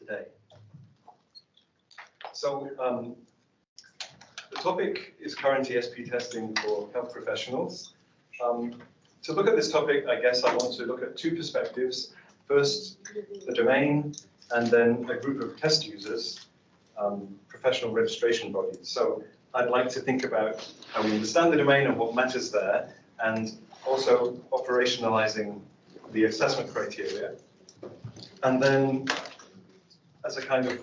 today. So the topic is current ESP testing for health professionals. To look at this topic, I guess I want to look at two perspectives. First, the domain, and then a group of test users, professional registration bodies. So I'd like to think about how we understand the domain and what matters there, and also operationalizing the assessment criteria. And then, as a kind of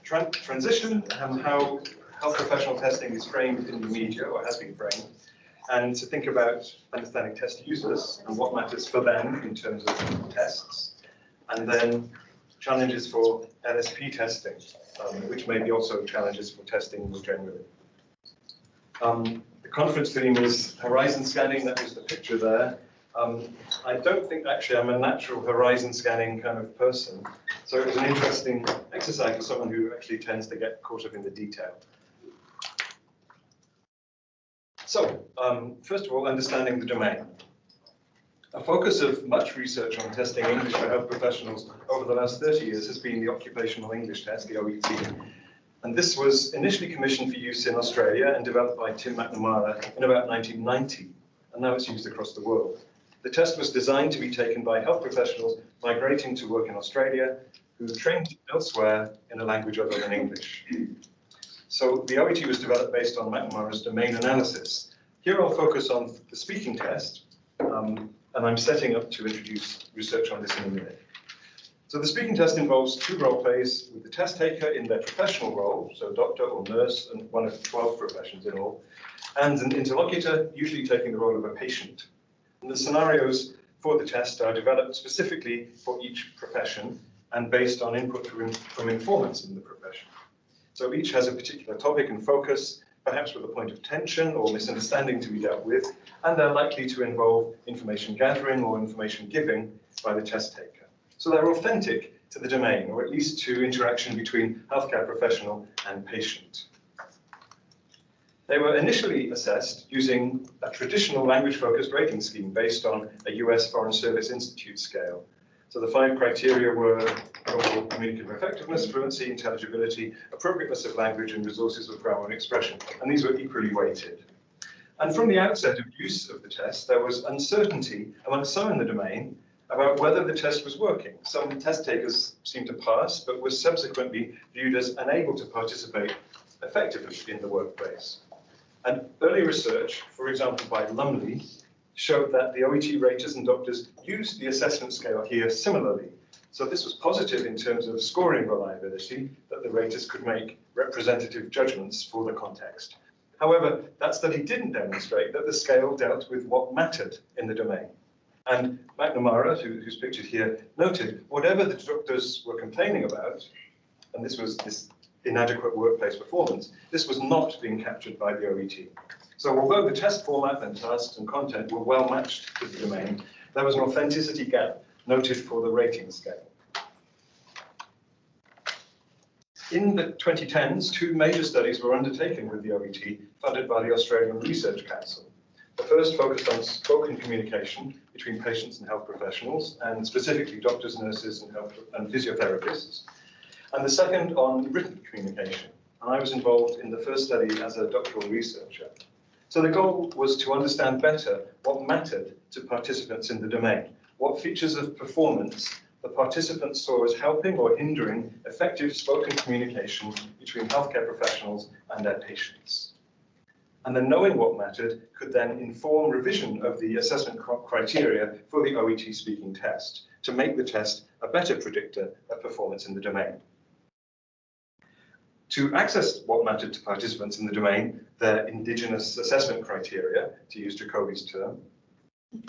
transition, how health professional testing is framed in the media, or has been framed, and to think about understanding test users and what matters for them in terms of tests, and then challenges for LSP testing, which may be also challenges for testing more generally. The conference theme is horizon scanning. That was the picture there. I don't think actually I'm a natural horizon scanning kind of person, so it was an interesting exercise for someone who actually tends to get caught up in the detail. So, first of all, understanding the domain. A focus of much research on testing English for health professionals over the last 30 years has been the Occupational English Test, the OET. And this was initially commissioned for use in Australia and developed by Tim McNamara in about 1990, and now it's used across the world. The test was designed to be taken by health professionals migrating to work in Australia who trained elsewhere in a language other than English. So the OET was developed based on McNamara's domain analysis. Here I'll focus on the speaking test, and I'm setting up to introduce research on this in a minute. So the speaking test involves two role plays with the test taker in their professional role, so doctor or nurse, and one of 12 professions in all, and an interlocutor, usually taking the role of a patient. And the scenarios for the test are developed specifically for each profession and based on input from informants in the profession. So each has a particular topic and focus, perhaps with a point of tension or misunderstanding to be dealt with, and they're likely to involve information gathering or information giving by the test taker. So they're authentic to the domain, or at least to interaction between healthcare professional and patient. They were initially assessed using a traditional language-focused rating scheme based on a US Foreign Service Institute scale. So the 5 criteria were overall communicative effectiveness, fluency, intelligibility, appropriateness of language, and resources of grammar and expression. And these were equally weighted. And from the outset of use of the test, there was uncertainty among some in the domain about whether the test was working. Some test takers seemed to pass, but were subsequently viewed as unable to participate effectively in the workplace. And early research, for example by Lumley, showed that the OET raters and doctors used the assessment scale here similarly. So this was positive in terms of scoring reliability, that the raters could make representative judgments for the context. However, that study didn't demonstrate that the scale dealt with what mattered in the domain. And McNamara, who's pictured here, noted whatever the doctors were complaining about, and this was this inadequate workplace performance, this was not being captured by the OET. So although the test format and tasks and content were well matched to the domain, there was an authenticity gap noted for the rating scale. In the 2010s, 2 major studies were undertaken with the OET, funded by the Australian Research Council. The first focused on spoken communication between patients and health professionals, and specifically doctors, nurses, and physiotherapists. And the second on written communication. And I was involved in the first study as a doctoral researcher. So the goal was to understand better what mattered to participants in the domain, what features of performance the participants saw as helping or hindering effective spoken communication between healthcare professionals and their patients. And then knowing what mattered could then inform revision of the assessment criteria for the OET speaking test to make the test a better predictor of performance in the domain. To access what mattered to participants in the domain, their indigenous assessment criteria, to use Jacobi's term,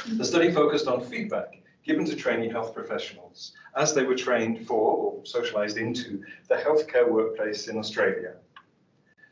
the study focused on feedback given to trainee health professionals as they were trained for or socialized into the healthcare workplace in Australia.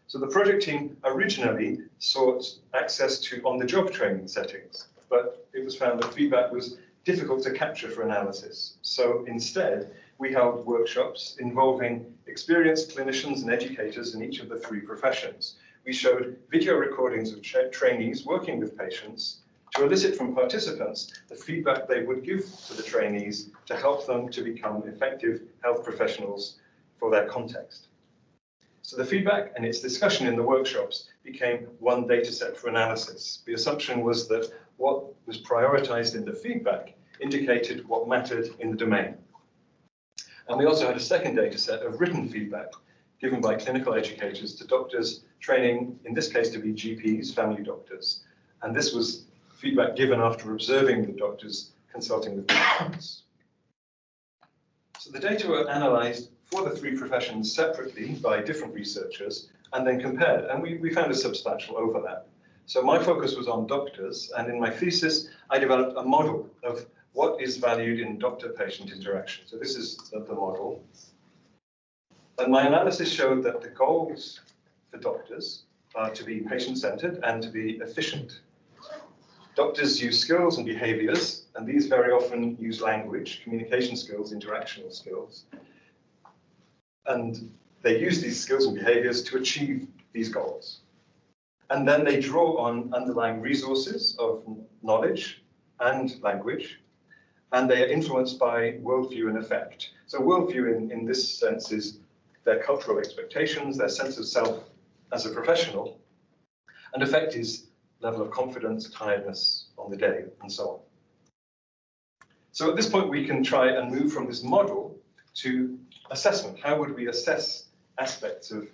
So the project team originally sought access to on-the-job training settings, but it was found that feedback was difficult to capture for analysis. So instead, we held workshops involving experienced clinicians and educators in each of the 3 professions. We showed video recordings of trainees working with patients to elicit from participants the feedback they would give to the trainees to help them to become effective health professionals for their context. So the feedback and its discussion in the workshops became one data set for analysis. The assumption was that what was prioritized in the feedback indicated what mattered in the domain. And we also had a second data set of written feedback given by clinical educators to doctors training, in this case, to be GPs, family doctors. And this was feedback given after observing the doctors consulting with patients. So the data were analyzed for the three professions separately by different researchers and then compared, and we found a substantial overlap. So my focus was on doctors, and in my thesis, I developed a model of what is valued in doctor-patient interaction. So this is the model. And my analysis showed that the goals for doctors are to be patient-centered and to be efficient. Doctors use skills and behaviors, and these very often use language, communication skills, interactional skills. And they use these skills and behaviors to achieve these goals. And then they draw on underlying resources of knowledge and language, and they are influenced by worldview and affect. So worldview in this sense is their cultural expectations, their sense of self as a professional, and affect is level of confidence, tiredness on the day, and so on. So at this point, we can try and move from this model to assessment. How would we assess aspects of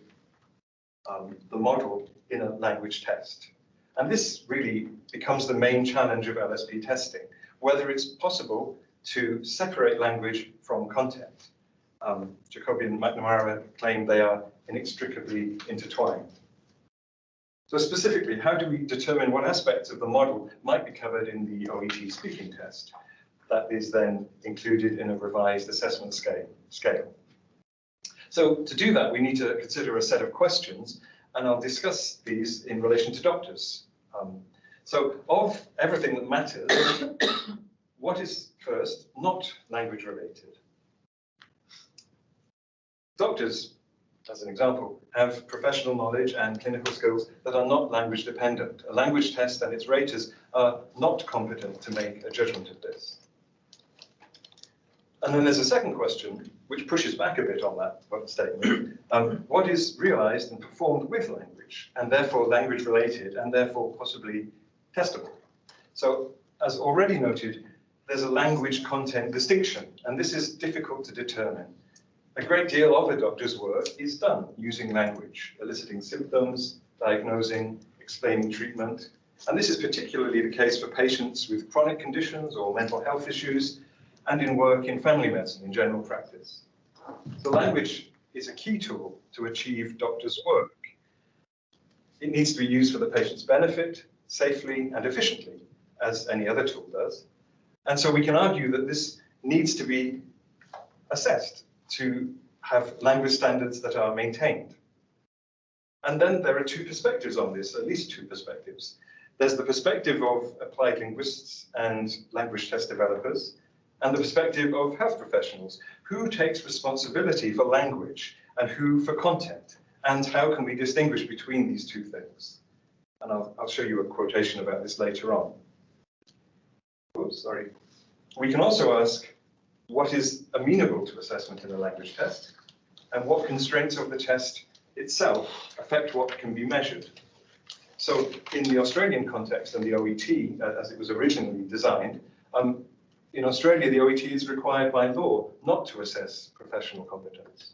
the model in a language test? And this really becomes the main challenge of LSP testing, whether it's possible to separate language from content. Jacobi and McNamara claim they are inextricably intertwined. So specifically, how do we determine what aspects of the model might be covered in the OET speaking test that is then included in a revised assessment scale? So to do that, we need to consider a set of questions, and I'll discuss these in relation to doctors. So of everything that matters, what is first not language related? Doctors, as an example, have professional knowledge and clinical skills that are not language dependent. A language test and its raters are not competent to make a judgment of this. And then there's a second question, which pushes back a bit on that statement. What is realized and performed with language, and therefore language related, and therefore possibly testable? So as already noted, there's a language content distinction, and this is difficult to determine. A great deal of a doctor's work is done using language, eliciting symptoms, diagnosing, explaining treatment. And this is particularly the case for patients with chronic conditions or mental health issues, and in work in family medicine in general practice. The language is a key tool to achieve doctors' work. It needs to be used for the patient's benefit, safely and efficiently, as any other tool does. And so we can argue that this needs to be assessed to have language standards that are maintained. And then there are two perspectives on this, at least two perspectives. There's the perspective of applied linguists and language test developers, and the perspective of health professionals. Who takes responsibility for language and who for content? And how can we distinguish between these two things? And I'll show you a quotation about this later on. Oops, sorry. We can also ask, what is amenable to assessment in a language test? And what constraints of the test itself affect what can be measured? So in the Australian context and the OET, as it was originally designed, in Australia, the OET is required by law not to assess professional competence.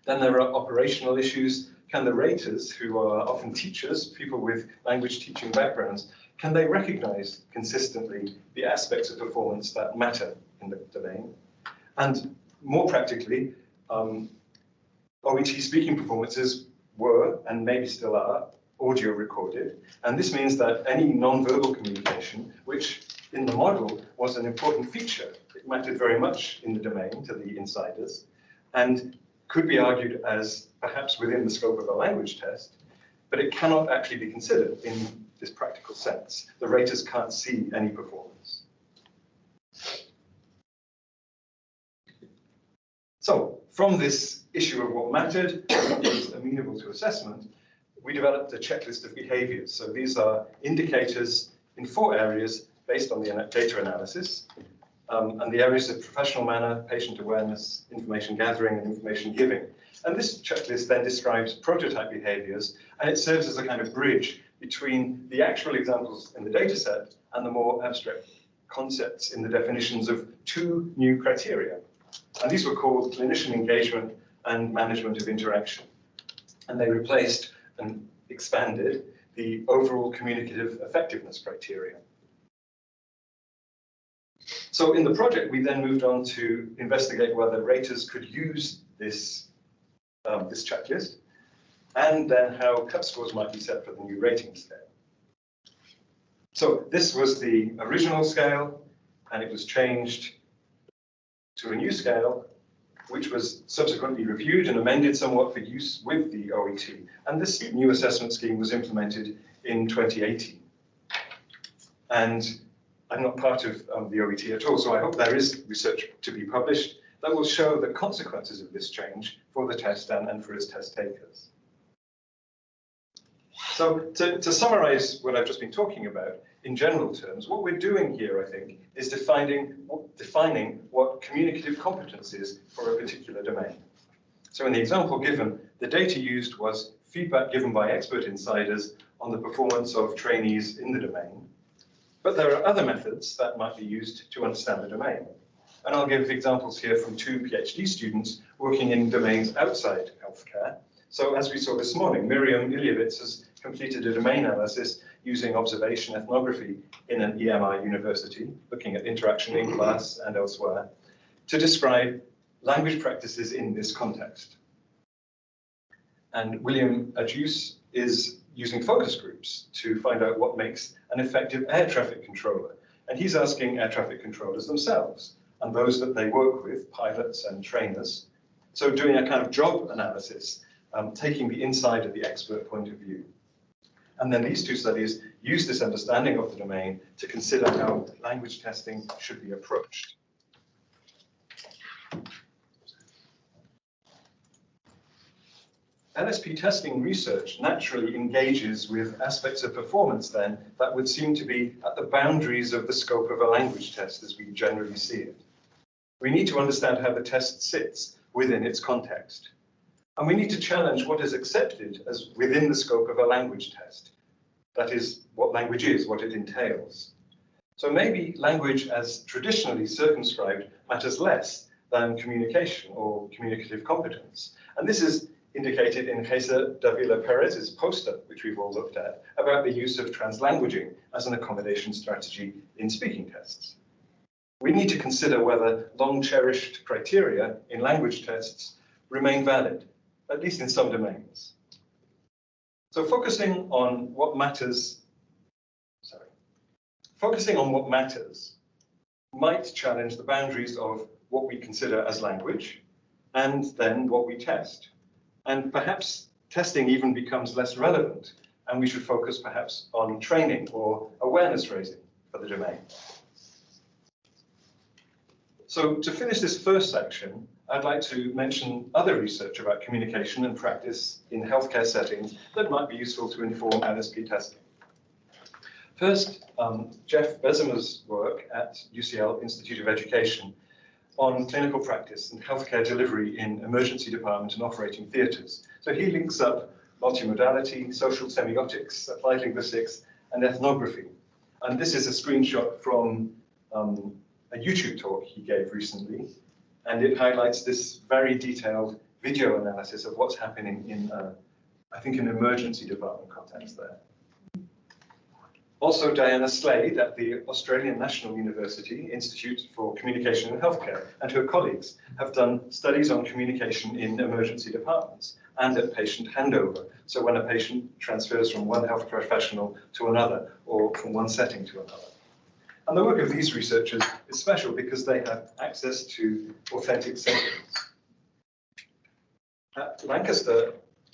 Then there are operational issues. Can the raters, who are often teachers, people with language teaching backgrounds, can they recognize consistently the aspects of performance that matter in the domain? And more practically, OET speaking performances were, and maybe still are, audio recorded. And this means that any non-verbal communication, which in the model was an important feature, it mattered very much in the domain to the insiders, and could be argued as perhaps within the scope of a language test, but it cannot actually be considered in this practical sense. The raters can't see any performance. So from this issue of what mattered, what is amenable to assessment, we developed a checklist of behaviors. So these are indicators in 4 areas based on the data analysis, and the areas of professional manner, patient awareness, information gathering, and information giving. And this checklist then describes prototype behaviors, and it serves as a kind of bridge between the actual examples in the data set and the more abstract concepts in the definitions of 2 new criteria. And these were called clinician engagement and management of interaction. And they replaced and expanded the overall communicative effectiveness criteria. So in the project, we then moved on to investigate whether raters could use this checklist, and then how cut scores might be set for the new rating scale. So this was the original scale, and it was changed to a new scale, which was subsequently reviewed and amended somewhat for use with the OET. And this new assessment scheme was implemented in 2018. And I'm not part of the OET at all, so I hope there is research to be published that will show the consequences of this change for the test and for its test takers. So to summarize what I've just been talking about, in general terms, what we're doing here, I think, is defining what communicative competence is for a particular domain. So in the example given, the data used was feedback given by expert insiders on the performance of trainees in the domain. But there are other methods that might be used to understand the domain. And I'll give examples here from 2 PhD students working in domains outside healthcare. So as we saw this morning, Miriam Ilyevitz has completed a domain analysis using observation ethnography in an EMI university, looking at interaction in class and elsewhere, to describe language practices in this context. And William Adjus is using focus groups to find out what makes an effective air traffic controller. And he's asking air traffic controllers themselves and those that they work with, pilots and trainers. So doing a kind of job analysis, taking the inside of the expert point of view. And then these 2 studies use this understanding of the domain to consider how language testing should be approached. LSP testing research naturally engages with aspects of performance then that would seem to be at the boundaries of the scope of a language test as we generally see it. We need to understand how the test sits within its context. And we need to challenge what is accepted as within the scope of a language test. That is, what language is, what it entails. So maybe language as traditionally circumscribed matters less than communication or communicative competence. And this is indicated in Gesa Davila Perez's poster, which we've all looked at, about the use of translanguaging as an accommodation strategy in speaking tests. We need to consider whether long-cherished criteria in language tests remain valid, at least in some domains. So focusing on what matters might challenge the boundaries of what we consider as language and then what we test. And perhaps testing even becomes less relevant, and we should focus perhaps on training or awareness raising for the domain. So to finish this first section, I'd like to mention other research about communication and practice in healthcare settings that might be useful to inform LSP testing. First, Jeff Bessemer's work at UCL Institute of Education on clinical practice and healthcare delivery in emergency department and operating theatres. So he links up multimodality, social semiotics, applied linguistics, and ethnography. And this is a screenshot from a YouTube talk he gave recently, and it highlights this very detailed video analysis of what's happening in, I think, an emergency department context there. Also, Diana Slade at the Australian National University Institute for Communication and Healthcare and her colleagues have done studies on communication in emergency departments and at patient handover. So when a patient transfers from one health professional to another or from one setting to another. And the work of these researchers is special because they have access to authentic settings. At Lancaster,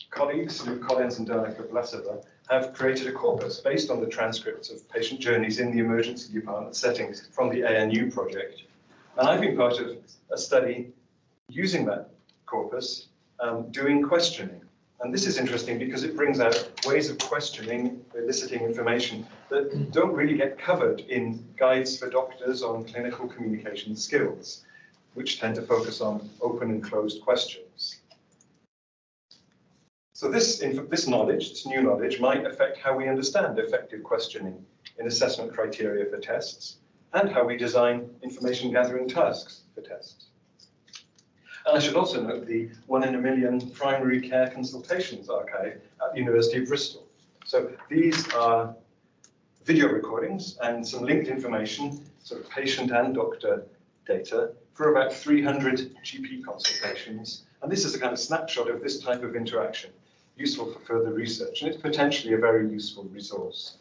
colleagues Luke Collins and Danica Blasova have created a corpus based on the transcripts of patient journeys in the emergency department settings from the ANU project. And I've been part of a study using that corpus, doing questioning. And this is interesting because it brings out ways of questioning, eliciting information that don't really get covered in guides for doctors on clinical communication skills, which tend to focus on open and closed questions. So this knowledge, this new knowledge, might affect how we understand effective questioning in assessment criteria for tests and how we design information gathering tasks for tests. And I should also note the 1 in a million primary care consultations archive at the University of Bristol. So these are video recordings and some linked information, sort of patient and doctor data, for about 300 GP consultations. And this is a kind of snapshot of this type of interaction, useful for further research, and it's potentially a very useful resource.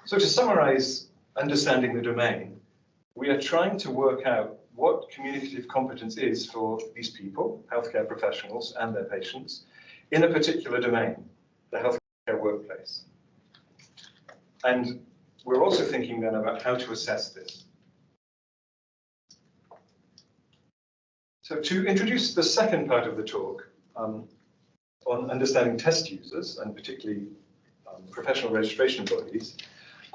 So to summarize understanding the domain, we are trying to work out what communicative competence is for these people, healthcare professionals and their patients, in a particular domain, the healthcare workplace. And we're also thinking then about how to assess this. So to introduce the second part of the talk on understanding test users, and particularly professional registration bodies,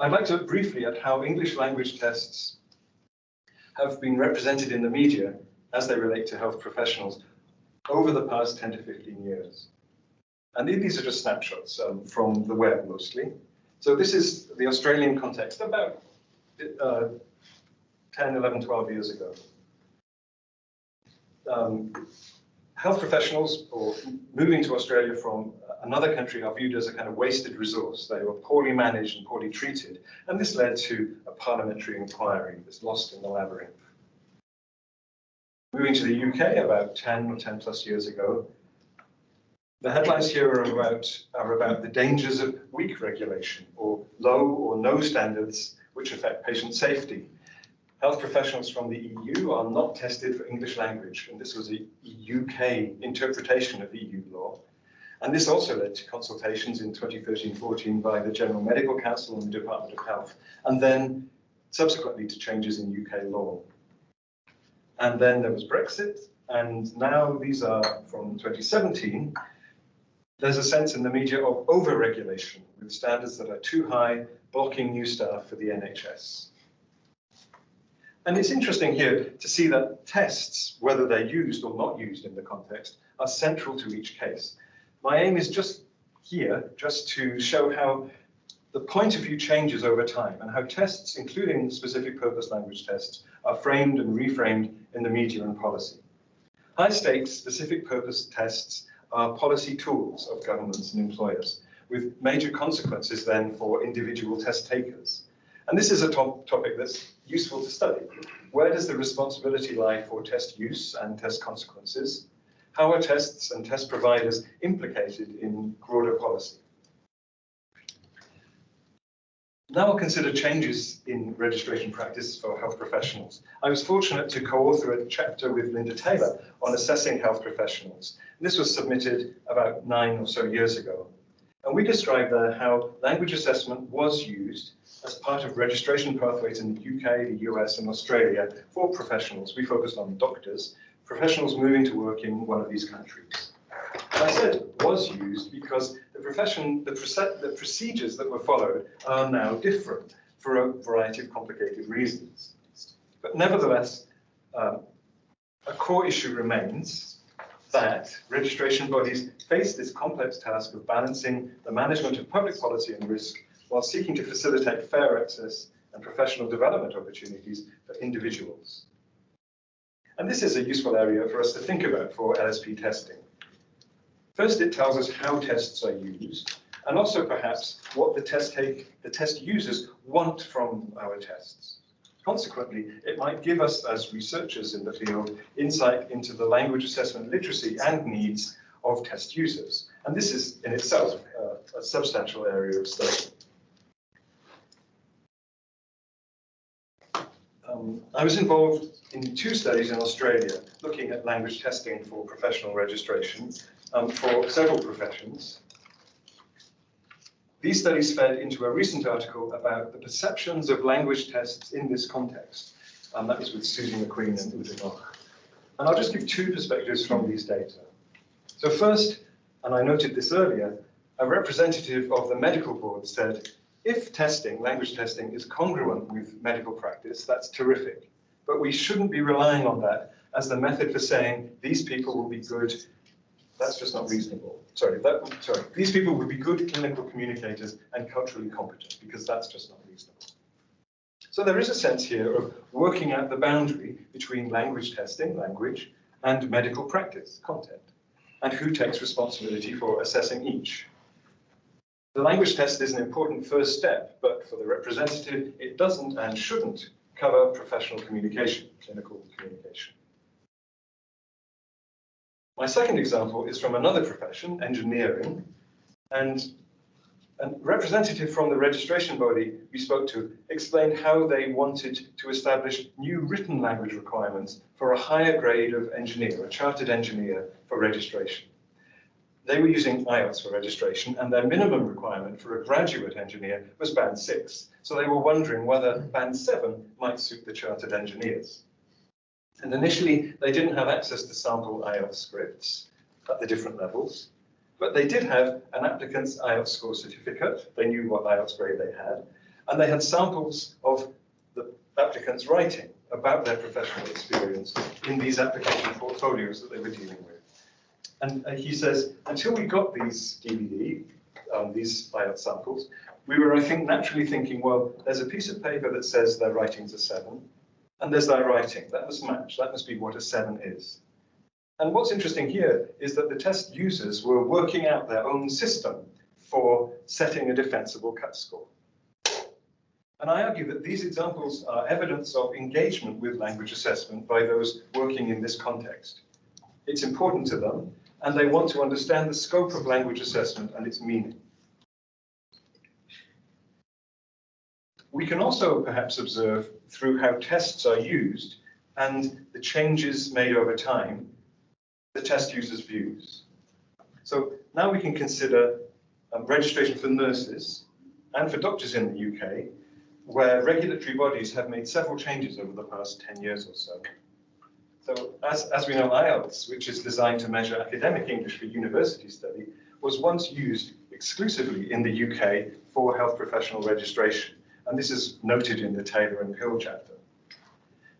I'd like to look briefly at how English language tests have been represented in the media as they relate to health professionals over the past 10 to 15 years. And these are just snapshots from the web mostly. So this is the Australian context about 10, 11, 12 years ago. Health professionals, or moving to Australia from another country, are viewed as a kind of wasted resource. They were poorly managed and poorly treated, and this led to a parliamentary inquiry that's lost in the labyrinth. Moving to the UK about 10 or 10 plus years ago, the headlines here are about the dangers of weak regulation, or low or no standards which affect patient safety. Health professionals from the EU are not tested for English language, and this was a UK interpretation of EU law. And this also led to consultations in 2013-14 by the General Medical Council and the Department of Health, and then subsequently to changes in UK law. And then there was Brexit, and now these are from 2017. There's a sense in the media of over-regulation, with standards that are too high, blocking new staff for the NHS. And it's interesting here to see that tests, whether they're used or not used in the context, are central to each case. My aim is just to show how the point of view changes over time and how tests, including specific purpose language tests, are framed and reframed in the media and policy. High-stakes specific purpose tests are policy tools of governments and employers, with major consequences then for individual test takers. And this is a topic that's useful to study. Where does the responsibility lie for test use and test consequences? How are tests and test providers implicated in broader policy? Now I'll consider changes in registration practice for health professionals. I was fortunate to co-author a chapter with Linda Taylor on assessing health professionals. This was submitted about 9 or so years ago. And we described there how language assessment was used as part of registration pathways in the UK, the US, and Australia for professionals. We focused on doctors, professionals moving to work in one of these countries. And I said was used because the procedures that were followed are now different for a variety of complicated reasons. But nevertheless, a core issue remains that registration bodies face this complex task of balancing the management of public policy and risk while seeking to facilitate fair access and professional development opportunities for individuals. And this is a useful area for us to think about for LSP testing. First, it tells us how tests are used, and also perhaps what the test users want from our tests. Consequently, it might give us, as researchers in the field, insight into the language assessment literacy and needs of test users. And this is in itself a substantial area of study. I was involved in 2 studies in Australia looking at language testing for professional registration for several professions. These studies fed into a recent article about the perceptions of language tests in this context. That was with Susie McQueen and Uta Noch. And I'll just give 2 perspectives from these data. So first, and I noted this earlier, a representative of the medical board said, if testing, language testing, is congruent with medical practice, that's terrific. But we shouldn't be relying on that as the method for saying these people will be good. That's just not reasonable. These people will be good clinical communicators and culturally competent, because that's just not reasonable. So there is a sense here of working out the boundary between language testing, language, and medical practice, content, and who takes responsibility for assessing each. The language test is an important first step, but for the representative, it doesn't and shouldn't cover professional communication, clinical communication. My second example is from another profession, engineering, and a representative from the registration body we spoke to explained how they wanted to establish new written language requirements for a higher grade of engineer, a chartered engineer for registration. They were using IELTS for registration, and their minimum requirement for a graduate engineer was Band 6. So they were wondering whether Band 7 might suit the chartered engineers. And initially, they didn't have access to sample IELTS scripts at the different levels, but they did have an applicant's IELTS score certificate. They knew what IELTS grade they had, and they had samples of the applicant's writing about their professional experience in these application portfolios that they were dealing with. And he says, until we got these DVD, these IELTS samples, we were, I think, naturally thinking, well, there's a piece of paper that says their writing's a 7, and there's their writing. That must match. That must be what a 7 is. And what's interesting here is that the test users were working out their own system for setting a defensible cut score. And I argue that these examples are evidence of engagement with language assessment by those working in this context. It's important to them, and they want to understand the scope of language assessment and its meaning. We can also perhaps observe through how tests are used and the changes made over time, the test users' views. So now we can consider registration for nurses and for doctors in the UK, where regulatory bodies have made several changes over the past 10 years or so. So as we know, IELTS, which is designed to measure academic English for university study, was once used exclusively in the UK for health professional registration. And this is noted in the Taylor and Pill chapter.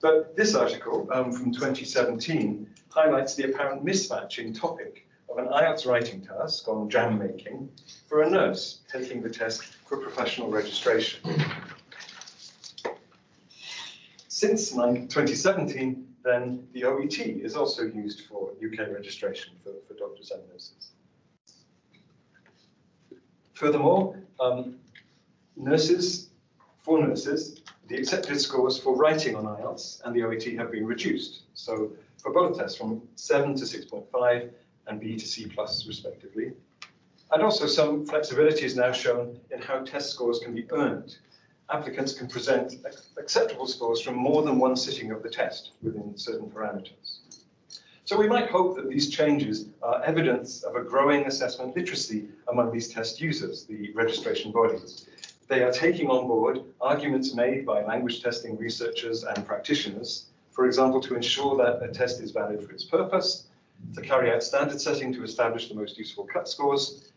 But this article from 2017 highlights the apparent mismatch in topic of an IELTS writing task on jam making for a nurse taking the test for professional registration. Since 2017, then the OET is also used for UK registration for doctors and nurses. Furthermore, for nurses, the accepted scores for writing on IELTS and the OET have been reduced. So for both tests, from 7 to 6.5 and B to C+, respectively. And also some flexibility is now shown in how test scores can be earned. Applicants can present acceptable scores from more than one sitting of the test within certain parameters. So we might hope that these changes are evidence of a growing assessment literacy among these test users, the registration bodies. They are taking on board arguments made by language testing researchers and practitioners, for example, to ensure that a test is valid for its purpose, to carry out standard setting to establish the most useful cut scores,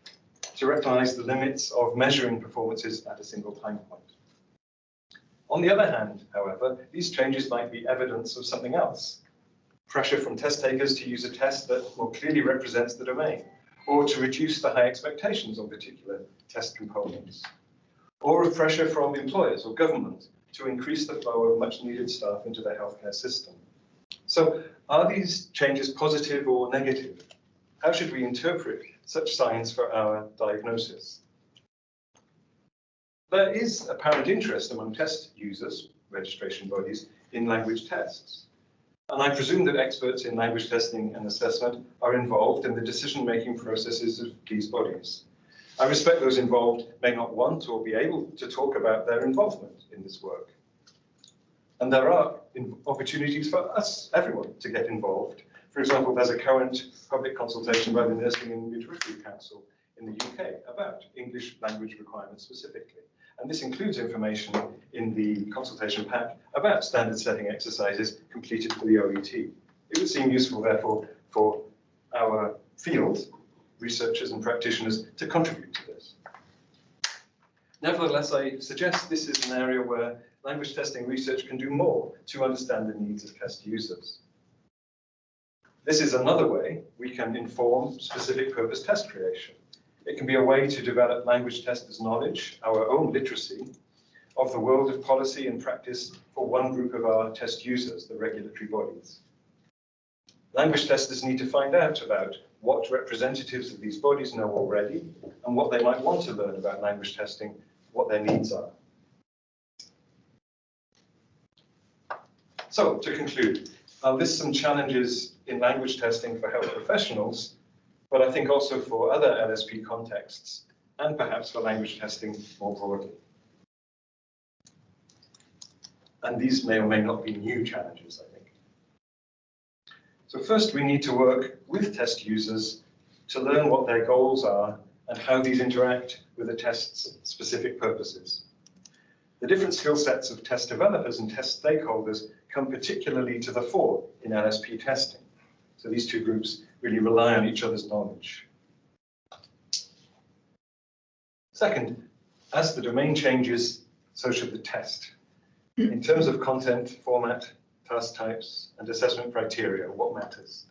to recognize the limits of measuring performances at a single time point. On the other hand, however, these changes might be evidence of something else. Pressure from test takers to use a test that more clearly represents the domain, or to reduce the high expectations on particular test components, or of pressure from employers or government to increase the flow of much needed staff into their healthcare system. So are these changes positive or negative? How should we interpret such signs for our diagnosis? There is apparent interest among test users, registration bodies, in language tests. And I presume that experts in language testing and assessment are involved in the decision-making processes of these bodies. I respect those involved may not want or be able to talk about their involvement in this work. And there are opportunities for us, everyone, to get involved. For example, there's a current public consultation by the Nursing and Midwifery Council in the UK about English language requirements specifically. And this includes information in the consultation pack about standard setting exercises completed for the OET. It would seem useful, therefore, for our field, researchers and practitioners, to contribute to this. Nevertheless, I suggest this is an area where language testing research can do more to understand the needs of test users. This is another way we can inform specific purpose test creation. It can be a way to develop language testers' knowledge, our own literacy, of the world of policy and practice for one group of our test users, the regulatory bodies. Language testers need to find out about what representatives of these bodies know already and what they might want to learn about language testing, what their needs are. So, to conclude, I'll list some challenges in language testing for health professionals, but I think also for other LSP contexts, and perhaps for language testing more broadly. And these may or may not be new challenges, I think. So first, we need to work with test users to learn what their goals are and how these interact with the test's specific purposes. The different skill sets of test developers and test stakeholders come particularly to the fore in LSP testing. So these two groups really rely on each other's knowledge. Second, as the domain changes, so should the test. In terms of content, format, task types, and assessment criteria, what matters?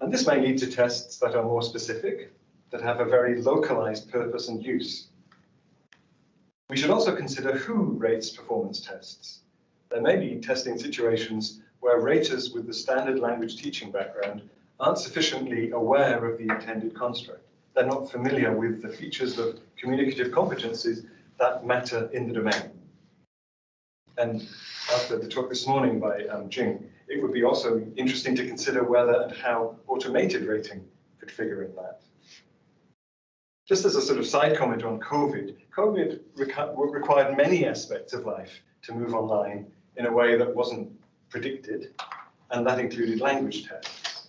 And this may lead to tests that are more specific, that have a very localized purpose and use. We should also consider who rates performance tests. There may be testing situations where raters with the standard language teaching background aren't sufficiently aware of the intended construct. They're not familiar with the features of communicative competencies that matter in the domain. And after the talk this morning by Jing, it would be also interesting to consider whether and how automated rating could figure in that. Just as a sort of side comment on COVID required many aspects of life to move online in a way that wasn't predicted, and that included language tests.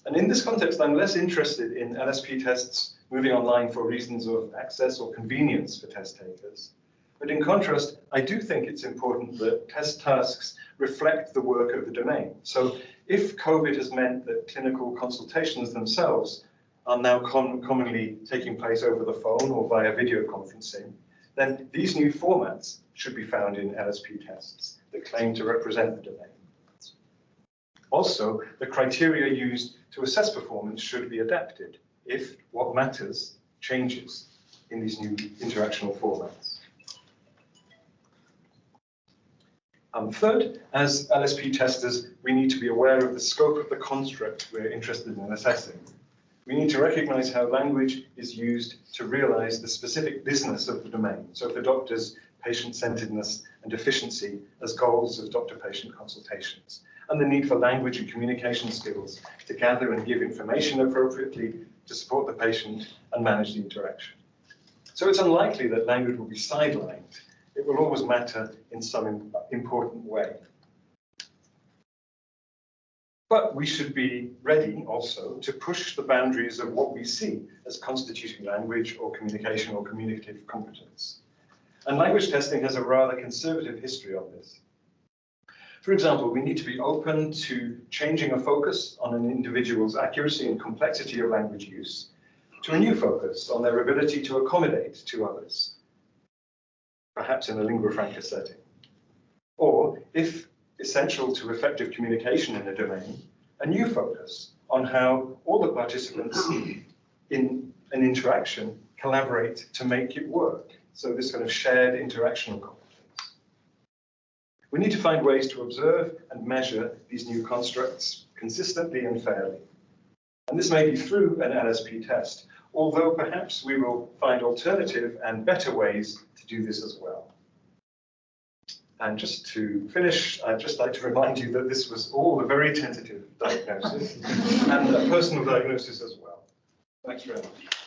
And in this context, I'm less interested in LSP tests moving online for reasons of access or convenience for test takers. But in contrast, I do think it's important that test tasks reflect the work of the domain. So if COVID has meant that clinical consultations themselves are now commonly taking place over the phone or via video conferencing, then these new formats should be found in LSP tests that claim to represent the domain. Also, the criteria used to assess performance should be adapted if what matters changes in these new interactional formats. Third, as LSP testers, we need to be aware of the scope of the construct we're interested in assessing. We need to recognize how language is used to realize the specific business of the domain. So for doctors, patient-centeredness and efficiency as goals of doctor-patient consultations, and the need for language and communication skills to gather and give information appropriately to support the patient and manage the interaction. So it's unlikely that language will be sidelined. It will always matter in some important way. But we should be ready also to push the boundaries of what we see as constituting language or communication or communicative competence. And language testing has a rather conservative history on this. For example, we need to be open to changing a focus on an individual's accuracy and complexity of language use to a new focus on their ability to accommodate to others, perhaps in a lingua franca setting. Or, if essential to effective communication in a domain, a new focus on how all the participants in an interaction collaborate to make it work. So this kind of shared interactional competence. We need to find ways to observe and measure these new constructs consistently and fairly. And this may be through an LSP test, although perhaps we will find alternative and better ways to do this as well. And just to finish, I'd just like to remind you that this was all a very tentative diagnosis and a personal diagnosis as well. Thanks very much.